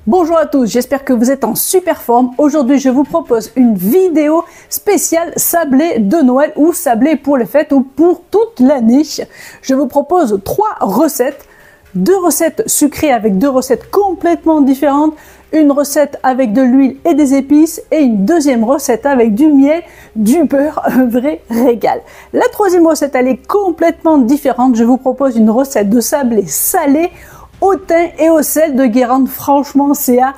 Bonjour à tous, j'espère que vous êtes en super forme. Aujourd'hui, je vous propose une vidéo spéciale sablé de Noël ou sablé pour les fêtes ou pour toute l'année. Je vous propose 3 recettes. 2 recettes sucrées avec 2 recettes complètement différentes. Une recette avec de l'huile et des épices et une deuxième recette avec du miel, du beurre, un vrai régal. La troisième recette, elle est complètement différente. Je vous propose une recette de sablé salé au thym et au sel de Guérande. Franchement, c'est à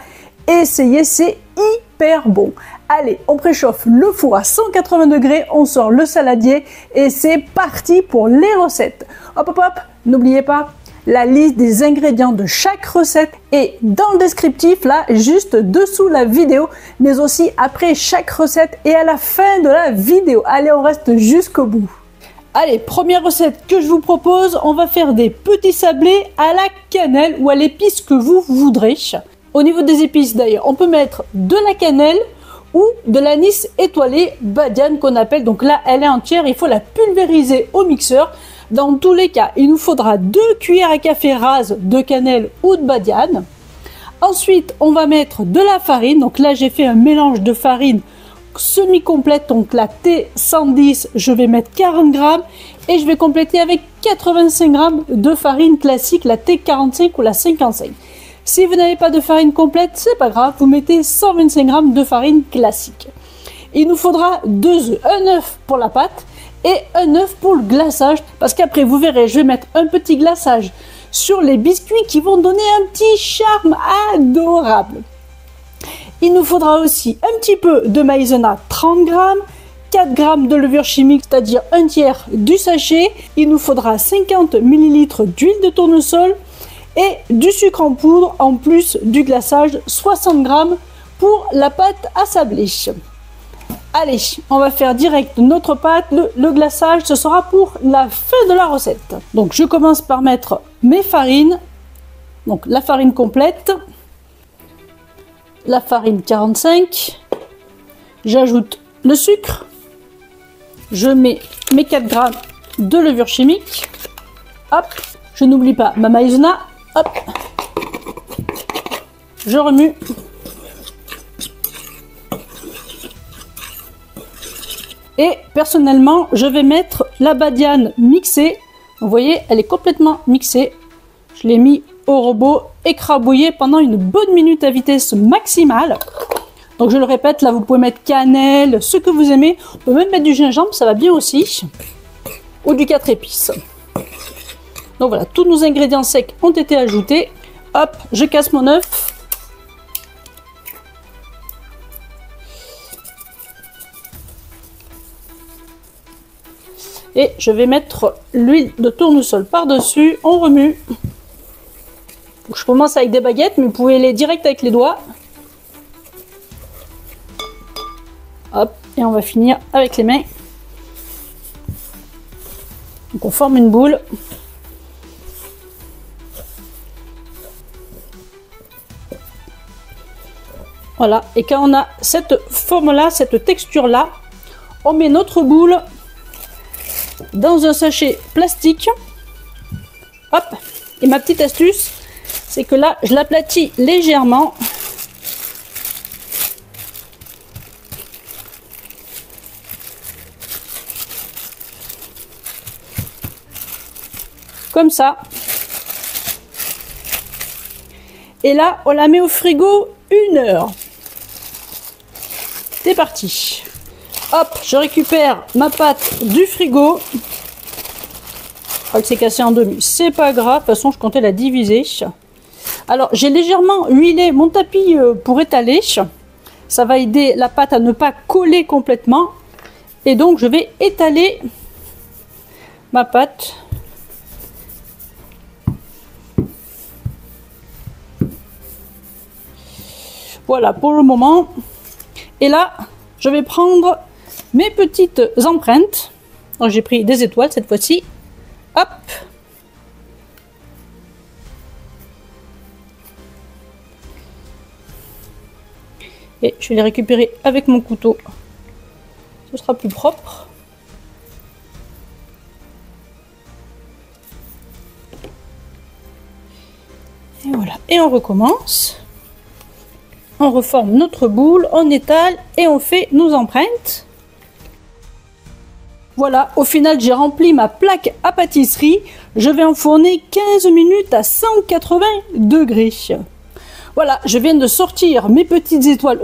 essayer, c'est hyper bon. Allez, on préchauffe le four à 180 degrés, on sort le saladier et c'est parti pour les recettes. Hop hop hop, n'oubliez pas la liste des ingrédients de chaque recette est dans le descriptif, là, juste dessous la vidéo, mais aussi après chaque recette et à la fin de la vidéo. Allez, on reste jusqu'au bout. Allez, première recette que je vous propose, on va faire des petits sablés à la cannelle ou à l'épice que vous voudrez. Au niveau des épices d'ailleurs, on peut mettre de la cannelle ou de l'anis étoilé badiane qu'on appelle. Donc là, elle est entière, il faut la pulvériser au mixeur. Dans tous les cas, il nous faudra 2 cuillères à café rases de cannelle ou de badiane. Ensuite, on va mettre de la farine. Donc là, j'ai fait un mélange de farine semi-complète. Donc la T110, je vais mettre 40 grammes. Et je vais compléter avec 85 grammes de farine classique, la T45 ou la 55. Si vous n'avez pas de farine complète, c'est pas grave. Vous mettez 125 grammes de farine classique. Il nous faudra 2 œufs. Un œuf pour la pâte et un œuf pour le glaçage, parce qu'après vous verrez, je vais mettre un petit glaçage sur les biscuits qui vont donner un petit charme adorable. Il nous faudra aussi un petit peu de maïzena, 30 grammes, 4 grammes de levure chimique, c'est-à-dire un tiers du sachet. Il nous faudra 50 ml d'huile de tournesol et du sucre en poudre en plus du glaçage, 60 grammes pour la pâte à sabler. Allez, on va faire direct notre pâte. Le glaçage, ce sera pour la fin de la recette. Donc, je commence par mettre mes farines. Donc, la farine complète. La farine 45. J'ajoute le sucre. Je mets mes 4 grammes de levure chimique. Hop, je n'oublie pas ma maïzena. Hop, je remue. Et personnellement, je vais mettre la badiane mixée. Vous voyez, elle est complètement mixée. Je l'ai mis au robot, écrabouillé pendant une bonne minute à vitesse maximale. Donc je le répète, là vous pouvez mettre cannelle, ce que vous aimez. On peut même mettre du gingembre, ça va bien aussi. Ou du 4 épices. Donc voilà, tous nos ingrédients secs ont été ajoutés. Hop, je casse mon œuf. Et je vais mettre l'huile de tournesol par-dessus. On remue. Je commence avec des baguettes, mais vous pouvez aller direct avec les doigts. Hop, et on va finir avec les mains. Donc on forme une boule. Voilà, et quand on a cette forme-là, cette texture-là, on met notre boule dans un sachet plastique. Hop, et ma petite astuce, c'est que là, je l'aplatis légèrement. Comme ça. Et là, on la met au frigo 1 heure. C'est parti. Hop, je récupère ma pâte du frigo. Je crois que c'est cassé en demi. C'est pas grave, de toute façon, je comptais la diviser. Alors, j'ai légèrement huilé mon tapis pour étaler. Ça va aider la pâte à ne pas coller complètement. Et donc, je vais étaler ma pâte. Voilà pour le moment. Et là, je vais prendre mes petites empreintes. J'ai pris des étoiles cette fois-ci. Hop. Et je vais les récupérer avec mon couteau. Ce sera plus propre. Et voilà. Et on recommence. On reforme notre boule, on étale et on fait nos empreintes. Voilà, au final, j'ai rempli ma plaque à pâtisserie. Je vais enfourner 15 minutes à 180 degrés. Voilà, je viens de sortir mes petites étoiles,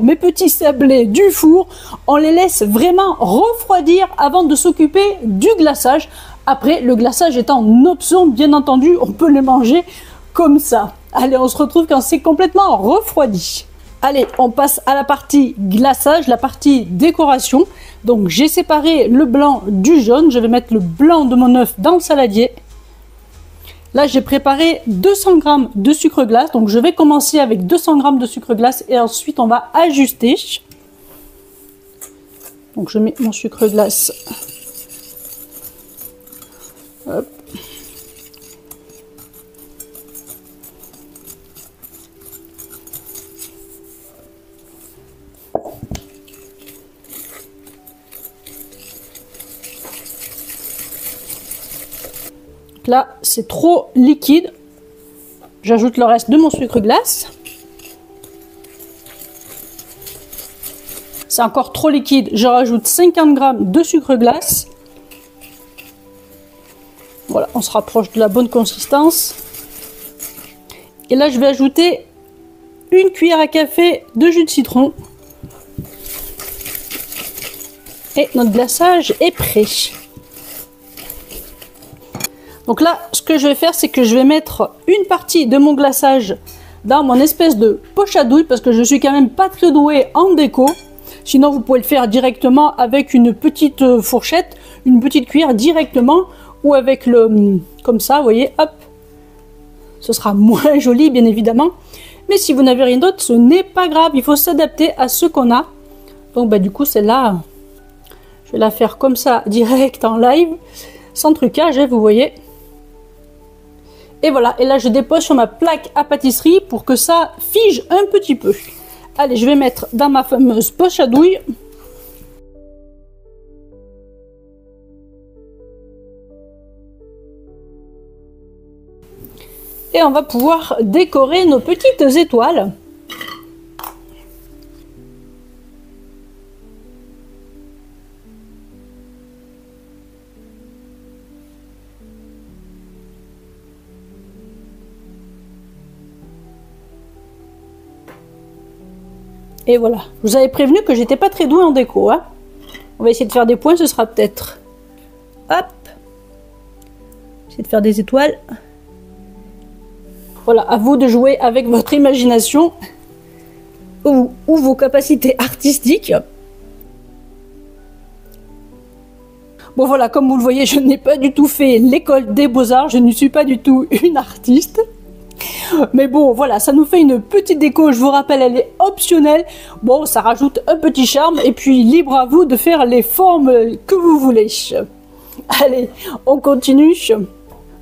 mes petits sablés du four. On les laisse vraiment refroidir avant de s'occuper du glaçage. Après, le glaçage est en option, bien entendu, on peut les manger comme ça. Allez, on se retrouve quand c'est complètement refroidi. Allez, on passe à la partie glaçage, la partie décoration. Donc, j'ai séparé le blanc du jaune. Je vais mettre le blanc de mon œuf dans le saladier. Là, j'ai préparé 200 g de sucre glace. Donc, je vais commencer avec 200 g de sucre glace et ensuite, on va ajuster. Donc, je mets mon sucre glace. Hop. Là, c'est trop liquide. J'ajoute le reste de mon sucre glace. C'est encore trop liquide. Je rajoute 50 g de sucre glace. Voilà, on se rapproche de la bonne consistance. Et là, je vais ajouter une cuillère à café de jus de citron. Et notre glaçage est prêt. Donc là, ce que je vais faire, c'est que je vais mettre une partie de mon glaçage dans mon espèce de poche à douille parce que je suis quand même pas très douée en déco. Sinon, vous pouvez le faire directement avec une petite fourchette, une petite cuillère directement ou avec le... comme ça, vous voyez, hop. Ce sera moins joli, bien évidemment. Mais si vous n'avez rien d'autre, ce n'est pas grave. Il faut s'adapter à ce qu'on a. Donc, bah, du coup, celle-là, je vais la faire comme ça, direct en live, sans trucage, hein, vous voyez. Et voilà, et là je dépose sur ma plaque à pâtisserie pour que ça fige un petit peu. Allez, je vais mettre dans ma fameuse poche à douille. Et on va pouvoir décorer nos petites étoiles. Et voilà, je vous avais prévenu que j'étais pas très douée en déco. Hein. On va essayer de faire des points, ce sera peut-être... Hop. Essayer de faire des étoiles. Voilà, à vous de jouer avec votre imagination ou vos capacités artistiques. Bon voilà, comme vous le voyez, je n'ai pas du tout fait l'école des beaux-arts, je ne suis pas du tout une artiste. Mais bon, voilà, ça nous fait une petite déco, je vous rappelle, elle est optionnelle. Bon, ça rajoute un petit charme et puis libre à vous de faire les formes que vous voulez. Allez, on continue.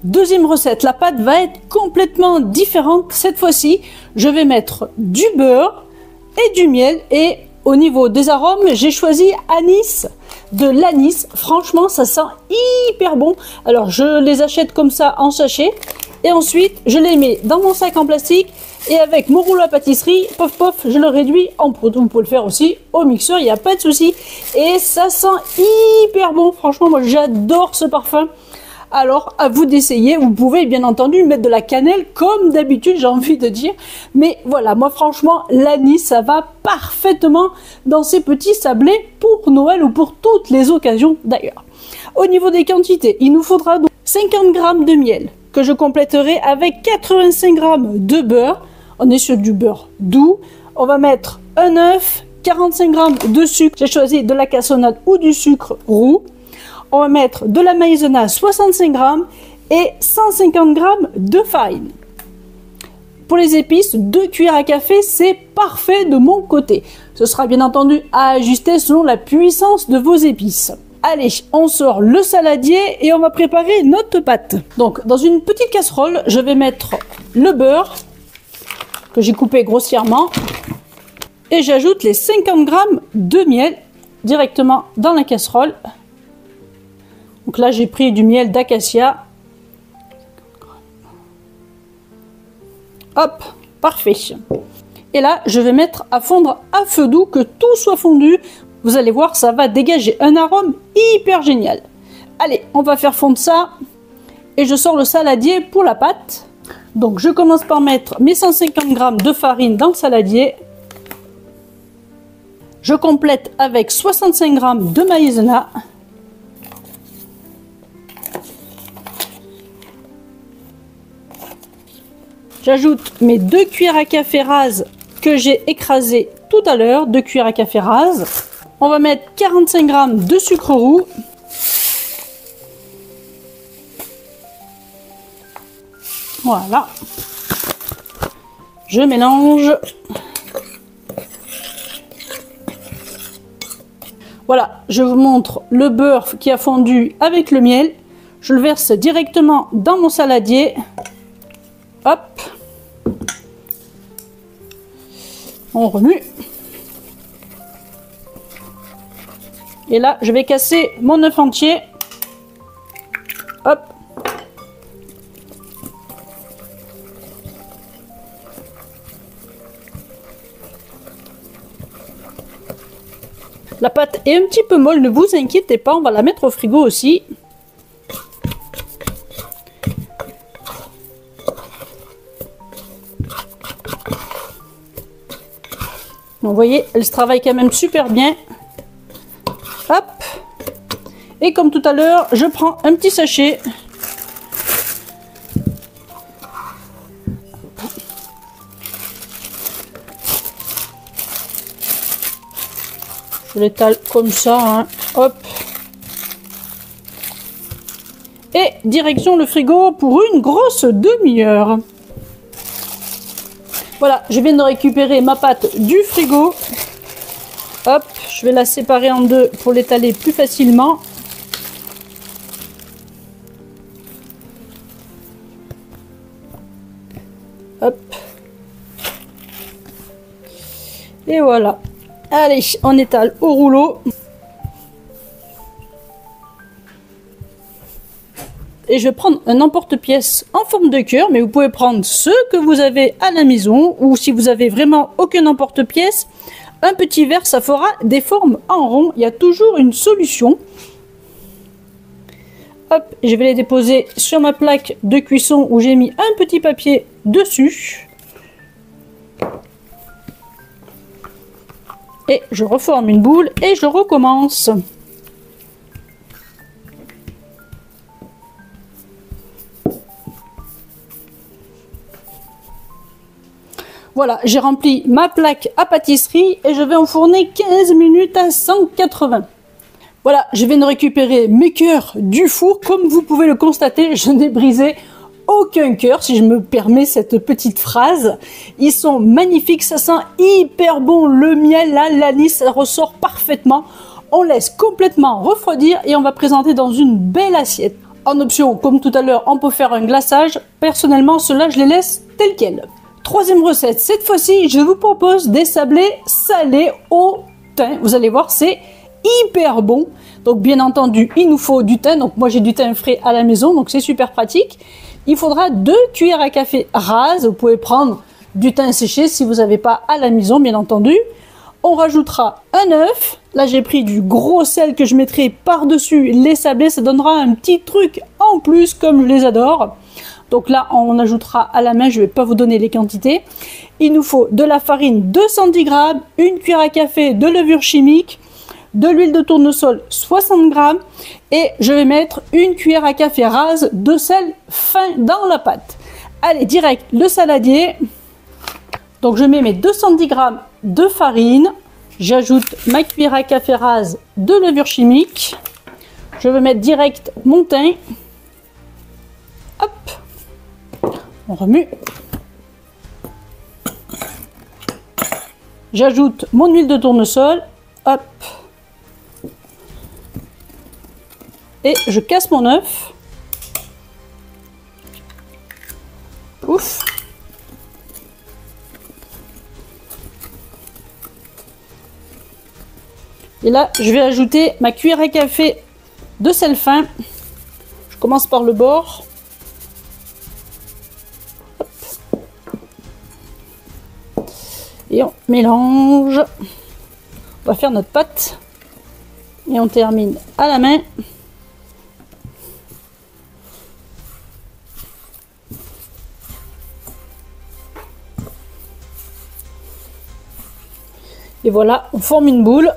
Deuxième recette, la pâte va être complètement différente. Cette fois-ci, je vais mettre du beurre et du miel. Et au niveau des arômes, j'ai choisi anis, de l'anis. Franchement, ça sent hyper bon. Alors, je les achète comme ça en sachet. Et ensuite, je les mets dans mon sac en plastique. Et avec mon rouleau à pâtisserie, pof pof, je le réduis en poudre. Vous pouvez le faire aussi au mixeur, il n'y a pas de souci. Et ça sent hyper bon. Franchement, moi, j'adore ce parfum. Alors, à vous d'essayer. Vous pouvez bien entendu mettre de la cannelle comme d'habitude, j'ai envie de dire. Mais voilà, moi franchement, l'anis, ça va parfaitement dans ces petits sablés pour Noël ou pour toutes les occasions d'ailleurs. Au niveau des quantités, il nous faudra donc 50 g de miel que je compléterai avec 85 g de beurre. On est sur du beurre doux. On va mettre un œuf, 45 g de sucre. J'ai choisi de la cassonade ou du sucre roux. On va mettre de la maïzena 65 g et 150 g de farine. Pour les épices, 2 cuillères à café, c'est parfait de mon côté. Ce sera bien entendu à ajuster selon la puissance de vos épices. Allez, on sort le saladier et on va préparer notre pâte. Donc, dans une petite casserole, je vais mettre le beurre que j'ai coupé grossièrement et j'ajoute les 50 g de miel directement dans la casserole. Donc là, j'ai pris du miel d'acacia. Hop, parfait. Et là, je vais mettre à fondre à feu doux, que tout soit fondu. Vous allez voir, ça va dégager un arôme hyper génial. Allez, on va faire fondre ça. Et je sors le saladier pour la pâte. Donc, je commence par mettre mes 150 g de farine dans le saladier. Je complète avec 65 g de maïzena. J'ajoute mes 2 cuillères à café rases que j'ai écrasées tout à l'heure, 2 cuillères à café rases. On va mettre 45 g de sucre roux. Voilà. Je mélange. Voilà, je vous montre le beurre qui a fondu avec le miel. Je le verse directement dans mon saladier. Hop. On remue. Et là, je vais casser mon œuf entier. Hop. La pâte est un petit peu molle, ne vous inquiétez pas, on va la mettre au frigo aussi. Vous voyez, elle se travaille quand même super bien. Hop. Et comme tout à l'heure, je prends un petit sachet. Je l'étale comme ça, hein. Hop. Et direction le frigo pour une grosse demi-heure. Voilà, je viens de récupérer ma pâte du frigo. Hop, je vais la séparer en deux pour l'étaler plus facilement. Hop. Et voilà. Allez, on étale au rouleau. Et je vais prendre un emporte-pièce en forme de cœur, mais vous pouvez prendre ceux que vous avez à la maison, ou si vous avez vraiment aucun emporte-pièce, un petit verre, ça fera des formes en rond. Il y a toujours une solution. Hop, je vais les déposer sur ma plaque de cuisson où j'ai mis un petit papier dessus. Et je reforme une boule et je recommence. Voilà, j'ai rempli ma plaque à pâtisserie et je vais enfourner 15 minutes à 180. Voilà, je viens de récupérer mes cœurs du four. Comme vous pouvez le constater, je n'ai brisé aucun cœur, si je me permets cette petite phrase. Ils sont magnifiques, ça sent hyper bon. Le miel, là, l'anis, ça ressort parfaitement. On laisse complètement refroidir et on va présenter dans une belle assiette. En option, comme tout à l'heure, on peut faire un glaçage. Personnellement, ceux-là, je les laisse tels quels. Troisième recette, cette fois-ci, je vous propose des sablés salés au thym. Vous allez voir, c'est hyper bon. Donc, bien entendu, il nous faut du thym. Donc, moi, j'ai du thym frais à la maison, donc c'est super pratique. Il faudra 2 cuillères à café rases. Vous pouvez prendre du thym séché si vous n'avez pas à la maison, bien entendu. On rajoutera un œuf. Là, j'ai pris du gros sel que je mettrai par-dessus les sablés. Ça donnera un petit truc en plus, comme je les adore. Donc là, on ajoutera à la main, je ne vais pas vous donner les quantités. Il nous faut de la farine 210 g, une cuillère à café de levure chimique, de l'huile de tournesol 60 g et je vais mettre une cuillère à café rase de sel fin dans la pâte. Allez, direct le saladier. Donc je mets mes 210 g de farine, j'ajoute ma cuillère à café rase de levure chimique. Je vais mettre direct mon thym. Hop. On remue. J'ajoute mon huile de tournesol. Hop. Et je casse mon œuf. Ouf. Et là, je vais ajouter ma cuillère à café de sel fin. Je commence par le bord. Et on mélange. On va faire notre pâte. Et on termine à la main. Et voilà, on forme une boule.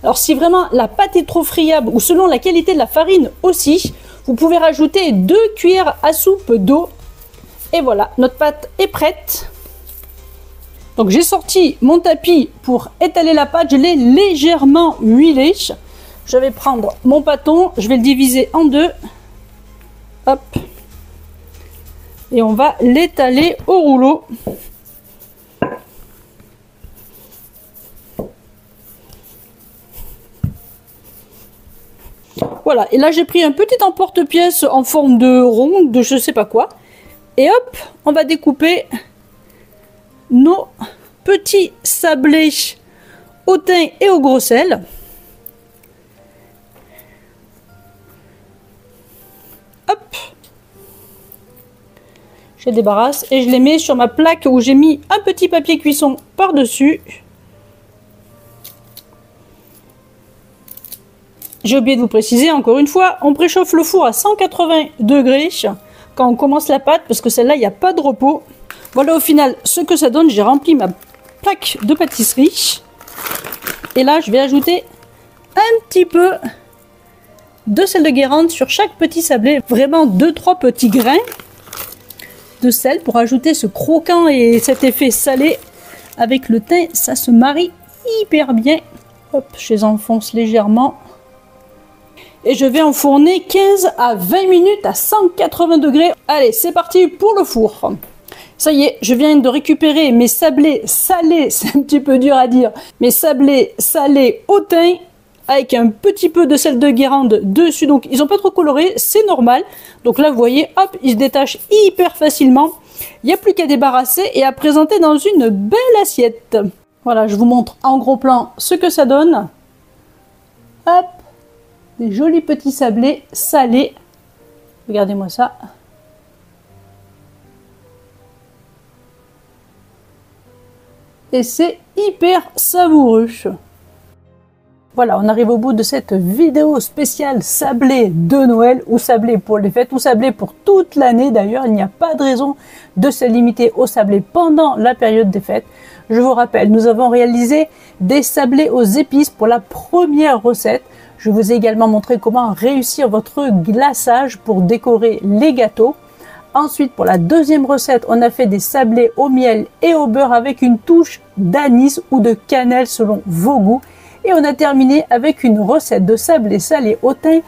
Alors si vraiment la pâte est trop friable ou selon la qualité de la farine aussi, vous pouvez rajouter 2 cuillères à soupe d'eau. Et voilà, notre pâte est prête. Donc j'ai sorti mon tapis pour étaler la pâte, je l'ai légèrement huilé. Je vais prendre mon bâton, je vais le diviser en deux. Hop. Et on va l'étaler au rouleau. Voilà, et là j'ai pris un petit emporte-pièce en forme de rond, de je sais pas quoi. Et hop, on va découper nos petits sablés au thym et au gros sel. Hop. Je les débarrasse et je les mets sur ma plaque où j'ai mis un petit papier cuisson par-dessus. J'ai oublié de vous préciser, encore une fois, on préchauffe le four à 180 degrés quand on commence la pâte, parce que celle-là, il n'y a pas de repos. Voilà au final ce que ça donne. J'ai rempli ma plaque de pâtisserie. Et là, je vais ajouter un petit peu de sel de Guérande sur chaque petit sablé. Vraiment 2-3 petits grains de sel pour ajouter ce croquant et cet effet salé. Avec le thym, ça se marie hyper bien. Hop, je les enfonce légèrement. Et je vais enfourner 15 à 20 minutes à 180 degrés. Allez, c'est parti pour le four. Ça y est, je viens de récupérer mes sablés salés, c'est un petit peu dur à dire, mes sablés salés au thym avec un petit peu de sel de Guérande dessus. Donc, ils n'ont pas trop coloré, c'est normal. Donc là, vous voyez, hop, ils se détachent hyper facilement. Il n'y a plus qu'à débarrasser et à présenter dans une belle assiette. Voilà, je vous montre en gros plan ce que ça donne. Hop. Des jolis petits sablés salés. Regardez-moi ça. Et c'est hyper savoureux. Voilà, on arrive au bout de cette vidéo spéciale sablé de Noël, ou sablé pour les fêtes, ou sablé pour toute l'année d'ailleurs. Il n'y a pas de raison de se limiter au sablé pendant la période des fêtes. Je vous rappelle, nous avons réalisé des sablés aux épices pour la première recette. Je vous ai également montré comment réussir votre glaçage pour décorer les gâteaux. Ensuite, pour la deuxième recette, on a fait des sablés au miel et au beurre avec une touche d'anis ou de cannelle selon vos goûts. Et on a terminé avec une recette de sablés salés au thym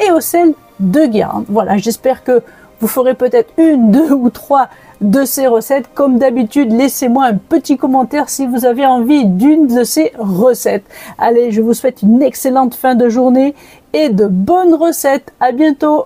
et au sel de Guérande. Voilà, j'espère que vous ferez peut-être 1, 2 ou 3 de ces recettes. Comme d'habitude, laissez-moi un petit commentaire si vous avez envie d'une de ces recettes. Allez, je vous souhaite une excellente fin de journée et de bonnes recettes. À bientôt!